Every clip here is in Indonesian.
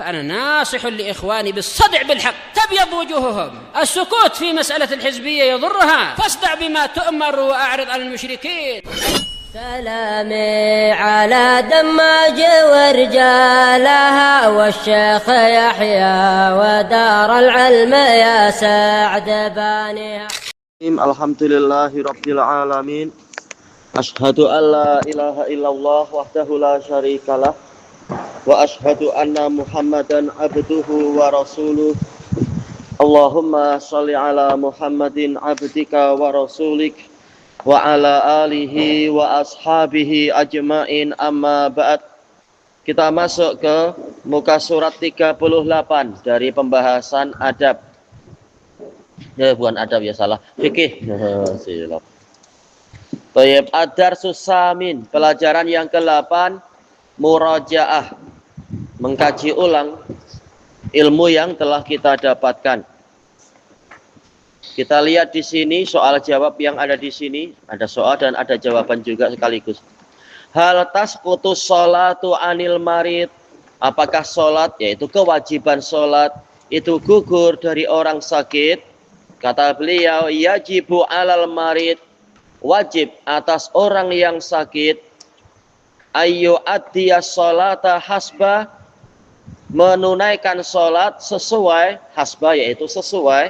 فأنا ناصح لإخواني بالصدع بالحق تبيض وجوههم. السكوت في مسألة الحزبية يضرها، فاصدع بما تؤمر وأعرض عن المشركين. سلامي على دماج ورجالها والشيخ يحيى ودار العلم يا سعد بانيها. Alhamdulillahi Rabbil Alamin. Ashhadu an la ilaha illallah wahdahu la syarikalah wa ashhadu anna Muhammadan abduhu wa rasuluh. Allahumma sholli ala Muhammadin abdika wa rasulik wa ala alihi wa ashabihi ajmain, amma ba'd. Kita masuk ke muka surat 38 dari pembahasan adab. Ya, bukan adab ya, salah. Fikih. Silap. Baik, ad-darsus samin, pelajaran yang ke-8, murajaah, mengkaji ulang ilmu yang telah kita dapatkan. Kita lihat di sini soal jawab yang ada di sini, ada soal dan ada jawaban juga sekaligus. Hal tasqutu sholatu anil marid, apakah sholat, yaitu kewajiban sholat, itu gugur dari orang sakit? Kata beliau, yajibu alal marid, wajib atas orang yang sakit, ayu adiyas sholata hasba, menunaikan sholat sesuai, hasba yaitu sesuai,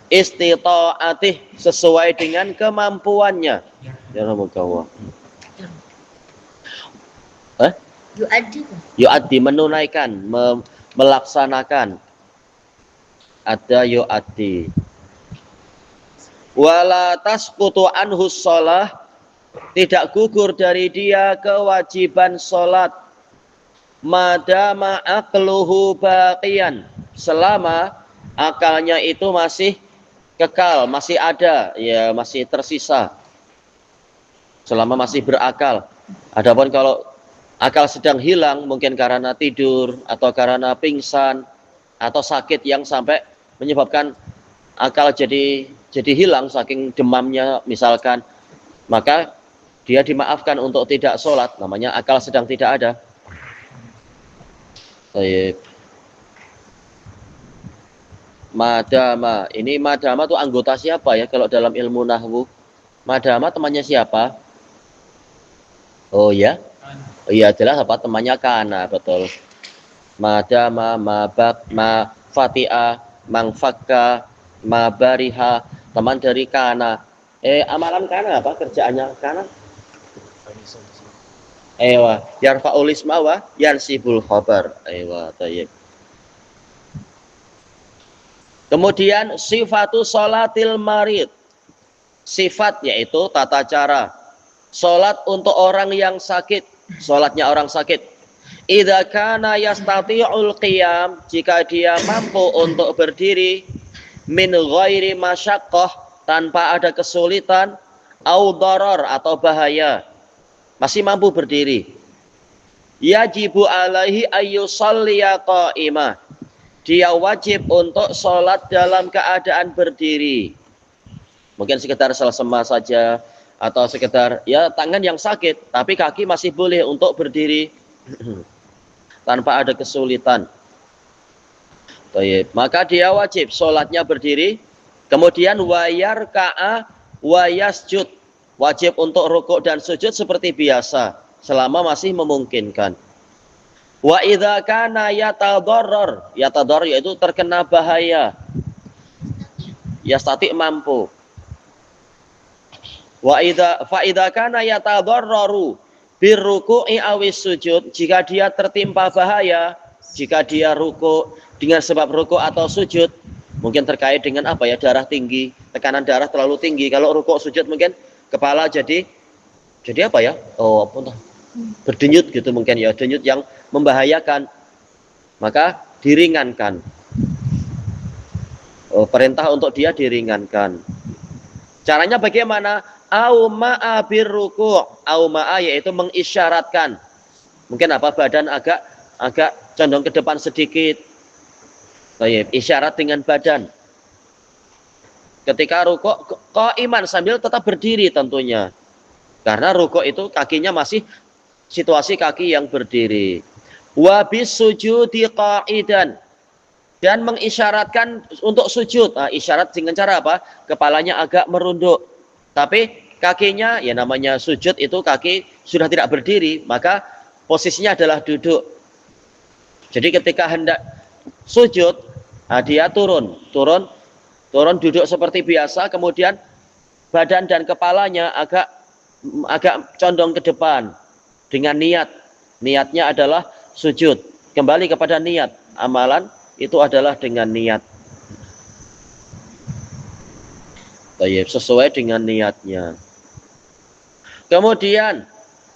istita'atih, sesuai dengan kemampuannya. Ya Rabbullah. Yu'addi, menunaikan, melaksanakan. Ada yu'addi. Wala tasqutu anhu sholah, tidak gugur dari dia kewajiban sholat, madama aqluhu baqiyan, selama akalnya itu masih kekal, masih ada, ya masih tersisa, selama masih berakal. Adapun kalau akal sedang hilang, mungkin karena tidur atau karena pingsan atau sakit yang sampai menyebabkan akal jadi hilang saking demamnya misalkan, maka dia dimaafkan untuk tidak sholat, namanya akal sedang tidak ada. Baik. Madama, ini madama itu anggota siapa ya kalau dalam ilmu nahwu? Madama temannya siapa? Oh ya? Oh iya, jelas apa? Temannya kana, betul. Madama, mabak, ma fatia, mangfakka, mabariha, teman dari kana. Amalan kana apa? Kerjaannya kana? Ewa, yarfa'ul isma wa yansibul khabar. Ewa, tayyib. Kemudian sifatu sholatil marid, sifat yaitu tata cara sholat untuk orang yang sakit, sholatnya orang sakit. Idza kana yastati'ul qiyam, jika dia mampu untuk berdiri, min ghairi masyaqqah, tanpa ada kesulitan, au darar atau bahaya, masih mampu berdiri. Yajibu alaihi ayyusalliya qa'imah, dia wajib untuk sholat dalam keadaan berdiri. Mungkin sekedar selsema saja, atau sekedar ya tangan yang sakit, tapi kaki masih boleh untuk berdiri tanpa ada kesulitan. Baik, maka dia wajib sholatnya berdiri. Kemudian wayar ka'a wayasjud, wajib untuk rukuk dan sujud seperti biasa selama masih memungkinkan. Wa idza kana yatadarrar, yatadarrar yaitu terkena bahaya, yastati mampu. Wa idza fa idza kana yatadarraru birruku'i awis sujud, jika dia tertimpa bahaya, jika dia ruku dengan sebab ruku atau sujud, mungkin terkait dengan apa ya, darah tinggi, tekanan darah terlalu tinggi. Kalau ruku sujud mungkin kepala jadi apa ya? Oh, apa berdenyut gitu mungkin ya, denyut yang membahayakan, maka diringankan. Perintah untuk dia diringankan. Caranya bagaimana? Au ma'a birruku', au ma'a yaitu mengisyaratkan. Mungkin apa, badan agak condong ke depan sedikit. Baik, isyarat dengan badan. Ketika rukuk qaiman, sambil tetap berdiri tentunya. Karena rukuk itu kakinya masih situasi kaki yang berdiri. Wa bisujudi qa'idan, dan mengisyaratkan untuk sujud. Nah, isyarat dengan cara apa? Kepalanya agak merunduk, tapi kakinya, ya namanya sujud itu kaki sudah tidak berdiri, maka posisinya adalah duduk. Jadi ketika hendak sujud, nah dia turun duduk seperti biasa, kemudian badan dan kepalanya agak condong ke depan dengan niatnya adalah sujud. Kembali kepada niat, amalan itu adalah dengan niat. Sesuai dengan niatnya. Kemudian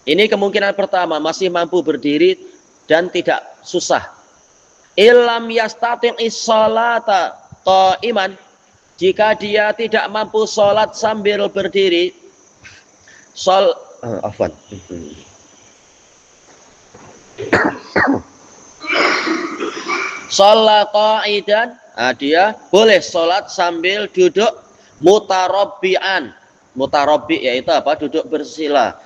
ini kemungkinan pertama, masih mampu berdiri dan tidak susah. Illam yastati'is sholata qa'iman, jika dia tidak mampu sholat sambil berdiri, sholat qa'idan, dia boleh sholat sambil duduk mutarabbi'an. Mutarabbi' yaitu apa? Duduk bersila.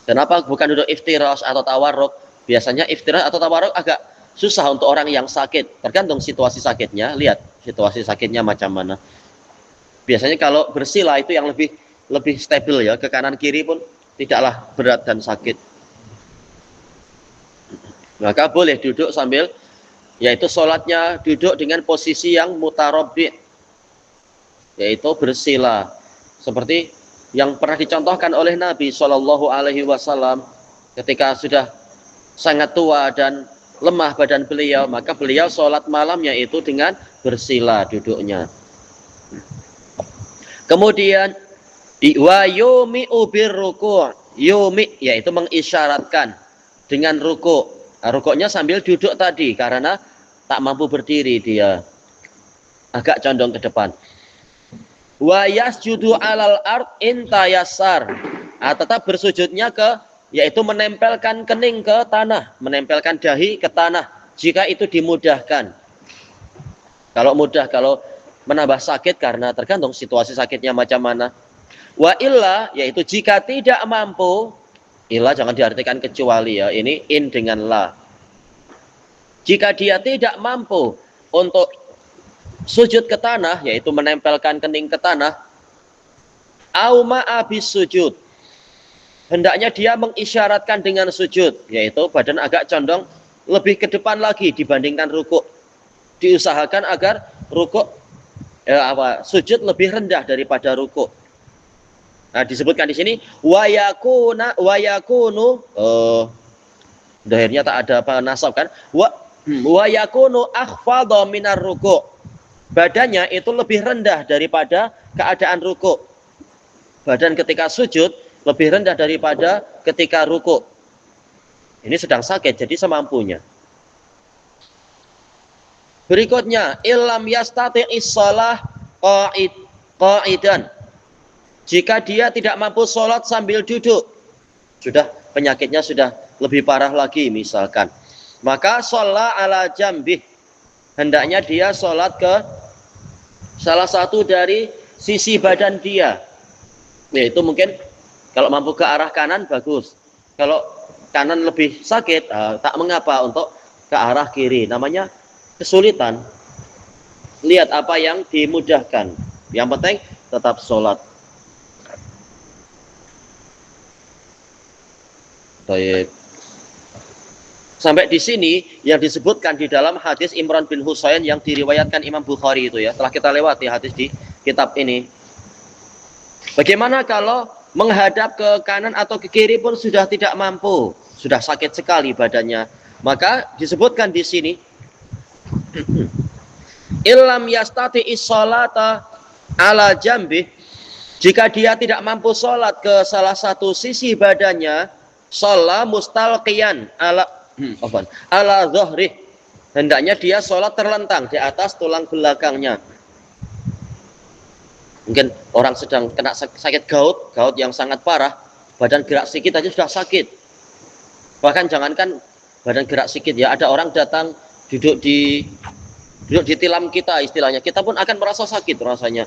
Kenapa bukan duduk iftirash atau tawarruk? Biasanya iftirash atau tawarruk agak susah untuk orang yang sakit. Tergantung situasi sakitnya. Lihat situasi sakitnya macam mana. Biasanya kalau bersila itu yang lebih stabil ya. Ke kanan kiri pun tidaklah berat dan sakit. Maka boleh duduk sambil, yaitu sholatnya duduk dengan posisi yang mutarabbi', yaitu bersila. Seperti yang pernah dicontohkan oleh Nabi Shallallahu Alaihi Wasallam ketika sudah sangat tua dan lemah badan beliau, maka beliau sholat malamnya itu dengan bersila duduknya. Kemudian wa yumi'u birruku', yumi yaitu mengisyaratkan dengan ruku'. Nah, rukuknya sambil duduk tadi karena tak mampu berdiri, dia agak condong ke depan. Wa yasjudu 'alal ard in tayassar. Tetap bersujudnya yaitu menempelkan kening ke tanah, menempelkan dahi ke tanah jika itu dimudahkan. Kalau mudah, kalau menambah sakit karena tergantung situasi sakitnya macam mana. Wa illa yaitu jika tidak mampu, illa jangan diartikan kecuali ya, ini in dengan la. Jika dia tidak mampu untuk sujud ke tanah, yaitu menempelkan kening ke tanah, au ma'abis sujud, hendaknya dia mengisyaratkan dengan sujud, yaitu badan agak condong lebih ke depan lagi dibandingkan rukuk. Diusahakan agar rukuk sujud lebih rendah daripada rukuk. Nah, disebutkan di sini wa yakunu dohirnya tak ada apa nasab kan, wa yakunu akhfadha minar rukuk, badannya itu lebih rendah daripada keadaan rukuk. Badan ketika sujud lebih rendah daripada ketika rukuk. Ini sedang sakit, jadi semampunya. Berikutnya, illam yastati'is shalah qa'idan, jika dia tidak mampu sholat sambil duduk, sudah penyakitnya sudah lebih parah lagi misalkan, maka sholat ala jambih, hendaknya dia sholat ke salah satu dari sisi badan dia, yaitu mungkin kalau mampu ke arah kanan bagus, kalau kanan lebih sakit tak mengapa untuk ke arah kiri, namanya kesulitan. Lihat apa yang dimudahkan, yang penting tetap sholat. Baik. Sampai di sini yang disebutkan di dalam hadis Imran bin Husain yang diriwayatkan Imam Bukhari itu ya, telah kita lewati hadis di kitab ini. Bagaimana kalau menghadap ke kanan atau ke kiri pun sudah tidak mampu, sudah sakit sekali badannya? Maka disebutkan di sini illam yastati'is sholata ala jambih, jika dia tidak mampu sholat ke salah satu sisi badannya, sholat mustalqiyan ala dhuhrih, hendaknya dia sholat terlentang di atas tulang belakangnya. Mungkin orang sedang kena sakit gout yang sangat parah, badan gerak sedikit aja sudah sakit. Bahkan jangankan badan gerak sedikit ya, ada orang datang duduk di tilam kita istilahnya, kita pun akan merasa sakit rasanya.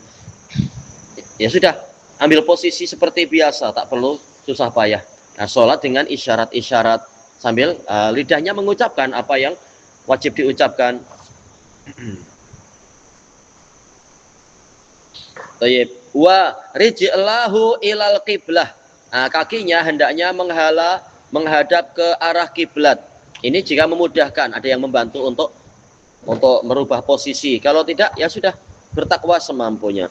Ya sudah, ambil posisi seperti biasa, tak perlu susah payah. Nah, sholat dengan isyarat-isyarat sambil lidahnya mengucapkan apa yang wajib diucapkan. Tayyib. Wa rijlahu ilal qiblah. Nah, kakinya hendaknya menghadap ke arah kiblat. Ini jika memudahkan, ada yang membantu untuk merubah posisi. Kalau tidak, ya sudah, bertakwa semampunya.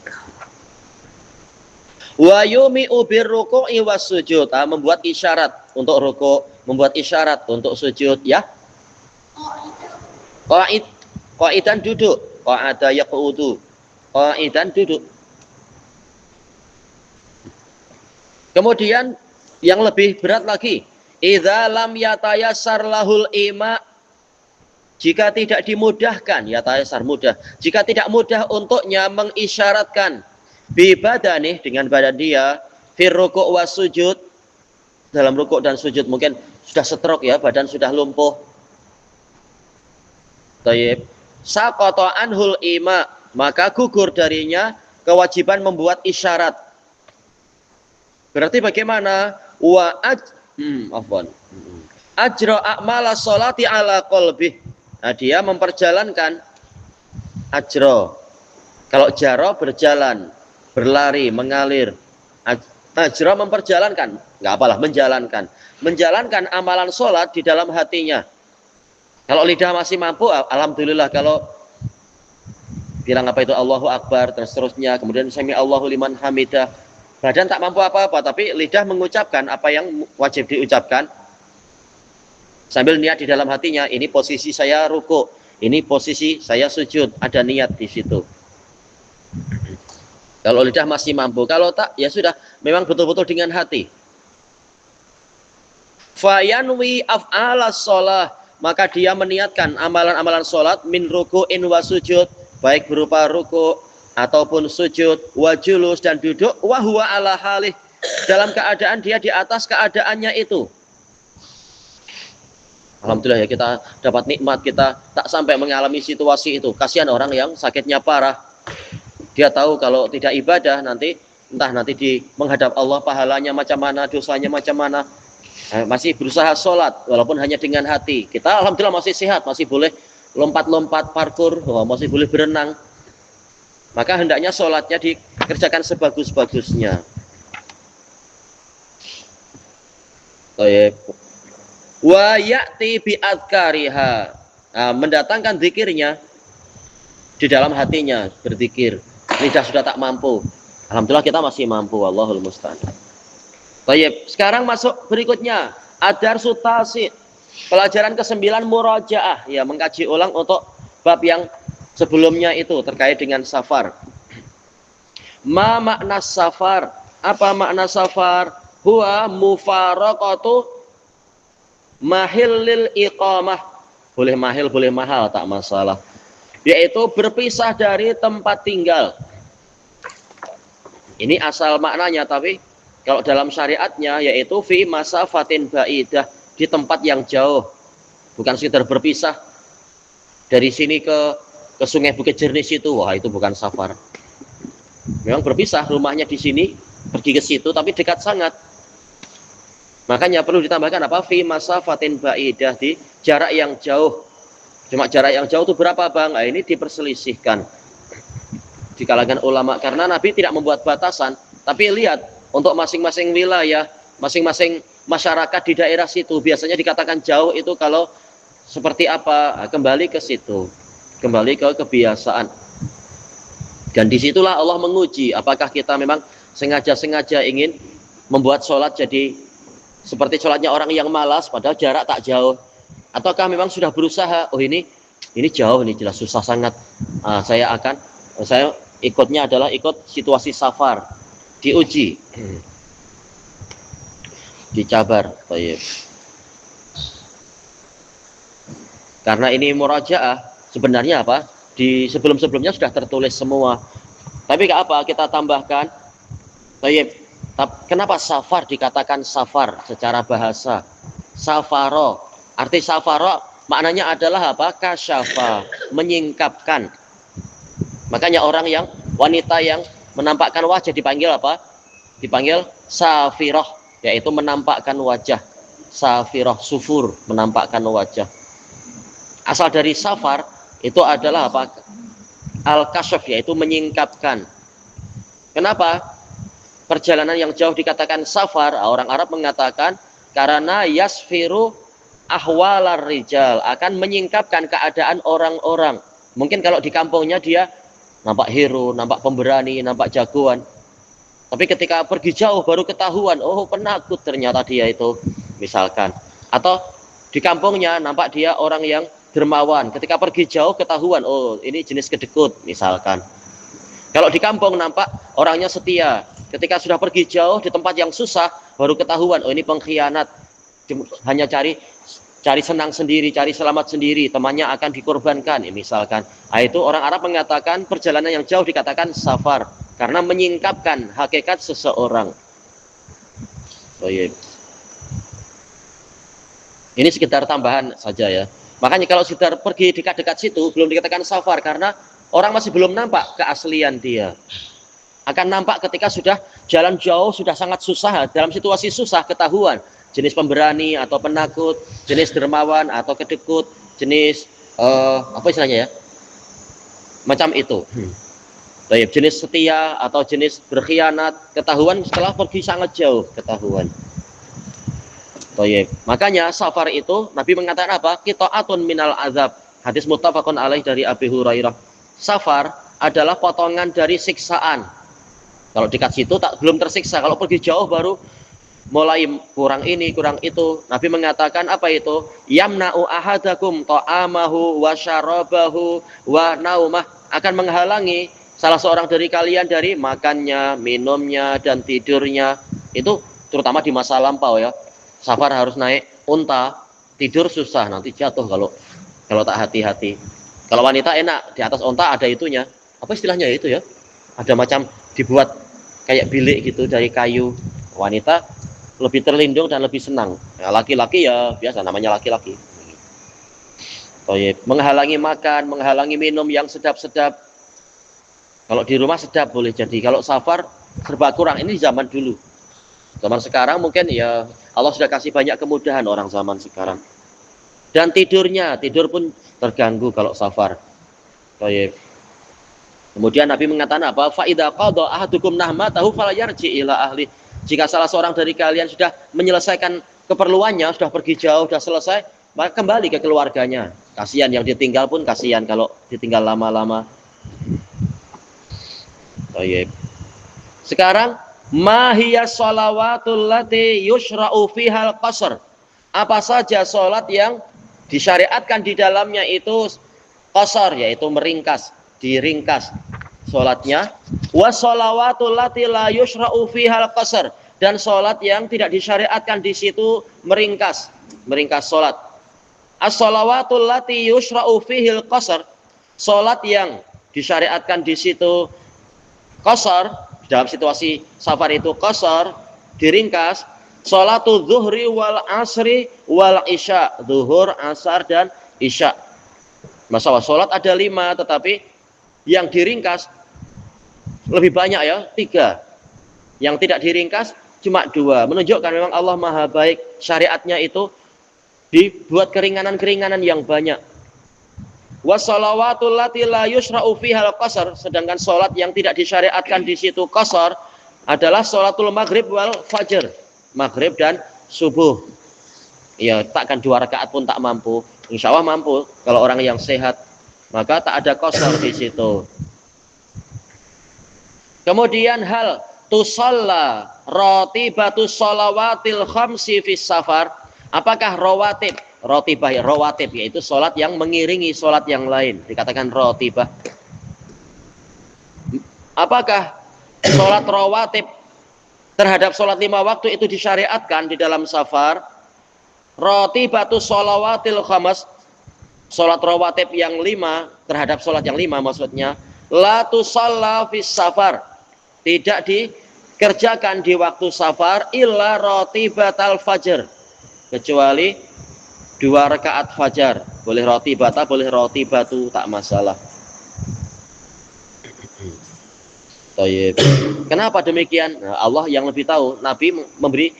Wa yumi'u birruku'i was-sujud. Membuat isyarat untuk rukuk, membuat isyarat untuk sujud, ya. Qa'idan duduk, qa'ada yaqudu. Qa'idan duduk. Kemudian yang lebih berat lagi, idza lam yatayassar lahul ima, jika tidak dimudahkan, yatayassar mudah, jika tidak mudah untuknya mengisyaratkan bi badanih dengan badan dia, fir ruku' was sujud, dalam rukuk dan sujud, mungkin sudah stroke ya, badan sudah lumpuh. Tayyib. Saqata anhul ima, maka gugur darinya kewajiban membuat isyarat. Berarti bagaimana? Ajra a'mala sholati ala qalbih. Nah, dia memperjalankan ajra. Kalau jaro berjalan, berlari, mengalir. Ajra memperjalankan, enggak apalah, menjalankan. Menjalankan amalan sholat di dalam hatinya. Kalau lidah masih mampu, alhamdulillah. Kalau bilang apa itu Allahu Akbar, dan seterusnya, kemudian sami Allahu liman hamidah, badan tak mampu apa-apa, tapi lidah mengucapkan apa yang wajib diucapkan. Sambil niat di dalam hatinya, ini posisi saya ruku, ini posisi saya sujud, ada niat di situ. Kalau lidah masih mampu, kalau tak, ya sudah, memang betul-betul dengan hati. Fayanwi af'alas sholah, maka dia meniatkan amalan-amalan sholat min ruku'in wa sujud, baik berupa ruku' ataupun sujud, wajulus dan duduk, wahwa ala halih, dalam keadaan dia di atas keadaannya itu. Alhamdulillah ya, kita dapat nikmat, kita tak sampai mengalami situasi itu. Kasihan orang yang sakitnya parah, dia tahu kalau tidak ibadah nanti, entah nanti di menghadap Allah pahalanya macam mana, dosanya macam mana. Masih berusaha sholat walaupun hanya dengan hati. Kita alhamdulillah masih sehat, masih boleh lompat-lompat parkur, masih boleh berenang. Maka hendaknya sholatnya dikerjakan sebagus-bagusnya. Wa ya'ti bi adkariha, mendatangkan zikirnya di dalam hatinya, berzikir. Lidah sudah tak mampu, alhamdulillah kita masih mampu, wallahul musta'an. Baik, sekarang masuk berikutnya, ad-darsu tasid, pelajaran ke-9 murajaah, ya, mengkaji ulang untuk bab yang sebelumnya itu terkait dengan safar. Ma makna safar? Apa makna safar? Huwa mufaraqatu mahillil iqamah. Boleh mahil, boleh mahal, tak masalah. Yaitu berpisah dari tempat tinggal. Ini asal maknanya, tapi kalau dalam syariatnya yaitu fi masafatin ba'idah, di tempat yang jauh. Bukan sekedar berpisah dari sini ke Sungai Bukit Jernih situ, wah itu bukan safar. Memang berpisah, rumahnya di sini, pergi ke situ, tapi dekat sangat. Makanya perlu ditambahkan apa? Fi masafatin ba'idah, di jarak yang jauh. Cuma jarak yang jauh itu berapa, Bang? Nah, ini diperselisihkan di kalangan ulama, karena Nabi tidak membuat batasan. Tapi lihat, untuk masing-masing wilayah, masing-masing masyarakat di daerah situ, biasanya dikatakan jauh itu kalau seperti apa? Kembali ke situ. Kembali ke kebiasaan. Dan disitulah Allah menguji apakah kita memang sengaja-sengaja ingin membuat sholat jadi seperti sholatnya orang yang malas padahal jarak tak jauh, ataukah memang sudah berusaha, oh ini jauh, ini jelas susah sangat, saya ikutnya adalah ikut situasi safar, diuji, dicabar. Karena ini murajaah, sebenarnya apa? Di sebelum-sebelumnya sudah tertulis semua. Tapi apa? Kita tambahkan. Kenapa safar dikatakan safar secara bahasa? Safaro. Arti safaro maknanya adalah apa? Kasyafa, menyingkapkan. Makanya wanita yang menampakkan wajah dipanggil apa? Dipanggil safiroh. yaitu menampakkan wajah. Safirah, sufur, menampakkan wajah. Asal dari safar itu adalah apa? Al-kasyaf, yaitu menyingkapkan. Kenapa perjalanan yang jauh dikatakan safar? Orang Arab mengatakan karena yasfiru ahwalar rijal, akan menyingkapkan keadaan orang-orang. Mungkin kalau di kampungnya dia nampak hero, nampak pemberani, nampak jagoan. Tapi ketika pergi jauh baru ketahuan, oh penakut ternyata dia itu, misalkan. Atau di kampungnya nampak dia orang yang dermawan. Ketika pergi jauh ketahuan, oh ini jenis kedekut, misalkan. Kalau di kampung nampak orangnya setia. Ketika sudah pergi jauh di tempat yang susah, baru ketahuan, oh ini pengkhianat. Hanya cari senang sendiri, cari selamat sendiri, temannya akan dikorbankan, misalkan. Nah, itu orang Arab mengatakan perjalanan yang jauh dikatakan safar, karena menyingkapkan hakikat seseorang. Oh, iya. Ini sekitar tambahan saja ya. Makanya kalau sekitar pergi dekat-dekat situ belum dikatakan safar, karena orang masih belum nampak keaslian dia. Akan nampak ketika sudah jalan jauh, sudah sangat susah, dalam situasi susah ketahuan. Jenis pemberani atau penakut, jenis dermawan atau kedekut, jenis apa istilahnya ya? Macam itu. Jenis setia atau jenis berkhianat, ketahuan setelah pergi sangat jauh, ketahuan. Makanya safar itu Nabi mengatakan apa? Qita'atun minal azab. Hadis muttafaqun alaih dari Abi Hurairah. Safar adalah potongan dari siksaan. Kalau dekat situ belum tersiksa, kalau pergi jauh baru mulai kurang ini, kurang itu. Nabi mengatakan apa itu? Yamna'u ahadakum ta'amahu wa syarabahu wa naumah, akan menghalangi salah seorang dari kalian dari makannya, minumnya, dan tidurnya. Itu terutama di masa lampau ya. Safar harus naik unta, tidur susah, nanti jatuh kalau tak hati-hati. Kalau wanita enak, di atas unta ada itunya. Apa istilahnya itu ya? Ada macam dibuat kayak bilik gitu dari kayu. Wanita lebih terlindung dan lebih senang. Nah, laki-laki ya biasa, namanya laki-laki. Menghalangi makan, menghalangi minum yang sedap-sedap. Kalau di rumah sedap boleh jadi. Kalau safar serba kurang. Ini zaman dulu. Zaman sekarang mungkin ya Allah sudah kasih banyak kemudahan orang zaman sekarang. Dan tidur pun terganggu kalau safar. Kemudian Nabi mengatakan apa? Fa idza qada ahadukum nahmatahu falyarji ila ahli. Jika salah seorang dari kalian sudah menyelesaikan keperluannya, sudah pergi jauh, sudah selesai, maka kembali ke keluarganya. Kasihan yang ditinggal pun kasihan kalau ditinggal lama-lama. Sekarang mahiyas shalawatul lati yushra'u fihal qasr. Apa saja sholat yang disyariatkan di dalamnya itu qasar, yaitu meringkas, diringkas sholatnya. Wa shalawatul lati la yushra'u fihal qasr, dan sholat yang tidak disyariatkan di situ meringkas sholat. As-shalawatul lati yushra'u fihil qasr, sholat yang disyariatkan di situ qasar, dalam situasi safar itu qasar, diringkas. Sholatul zuhri wal asri wal isya, zuhur, asar, dan isya. Masalah sholat ada 5, tetapi yang diringkas lebih banyak ya, 3. Yang tidak diringkas cuma 2. Menunjukkan memang Allah Maha Baik, syariatnya itu dibuat keringanan-keringanan yang banyak. Wassalawatul lati la yusra'u fihal qasar, sedangkan sholat yang tidak disyariatkan di situ qasar adalah sholatul maghrib wal fajr, maghrib dan subuh. Ya, takkan 2 rakaat pun tak mampu. Insya Allah mampu kalau orang yang sehat, maka tak ada qasar di situ. Kemudian hal tusalla ratibatus shalawatil khamsi fis safar, apakah rawatib, rawatib yaitu sholat yang mengiringi sholat yang lain, dikatakan rotibah. Apakah sholat rawatib terhadap sholat 5 waktu itu disyariatkan di dalam safar? Rotibatus sholawatil khams, sholat rawatib yang 5 terhadap sholat yang 5 maksudnya, la tusalla fis safar, tidak dikerjakan di waktu safar, illa rotibatal fajr, kecuali 2 rakaat fajar. Boleh rotibata, boleh rotibatu, tak masalah. Kenapa demikian? Nah, Allah yang lebih tahu. Nabi memberi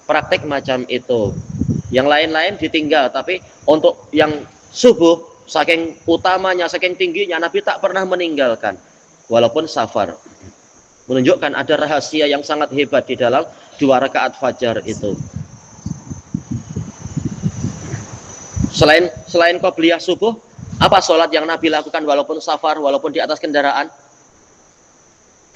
praktek macam itu. Yang lain-lain ditinggal, tapi untuk yang subuh, saking utamanya, saking tingginya, Nabi tak pernah meninggalkan, walaupun safar. Menunjukkan ada rahasia yang sangat hebat di dalam 2 rakaat fajar itu. Selain qobliyah subuh, apa sholat yang Nabi lakukan walaupun safar, walaupun di atas kendaraan?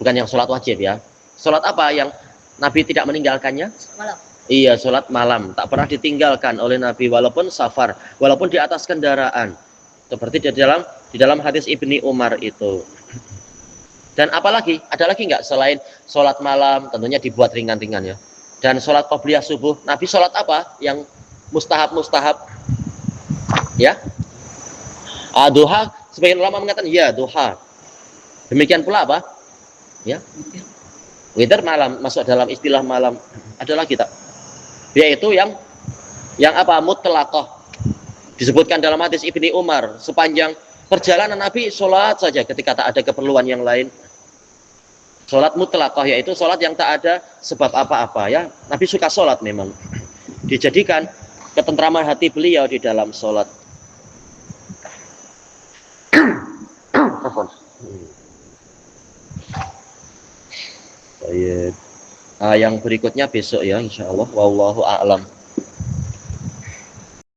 Bukan yang sholat wajib ya. Sholat apa yang Nabi tidak meninggalkannya? Malam. Iya, sholat malam. Tak pernah ditinggalkan oleh Nabi walaupun safar, walaupun di atas kendaraan. Seperti di dalam hadis Ibni Umar itu. Dan apalagi, ada lagi nggak selain sholat malam, tentunya dibuat ringan-ringan ya. Dan sholat qobliyah subuh, Nabi sholat apa yang mustahab-mustahab? Ya, duha, sebagian ulama mengatakan ya duha. Demikian pula apa? Ya, witir malam, masuk dalam istilah malam. Ada lagi tak? Yaitu yang apa? Mutlaqah. Disebutkan dalam hadis Ibni Umar, sepanjang perjalanan Nabi sholat saja ketika tak ada keperluan yang lain. Sholat mutlaqah, yaitu sholat yang tak ada sebab apa-apa ya. Nabi suka sholat memang. Dijadikan ketentraman hati beliau di dalam sholat. Baik. Yang berikutnya besok ya, insyaallah. Wallahu a'lam.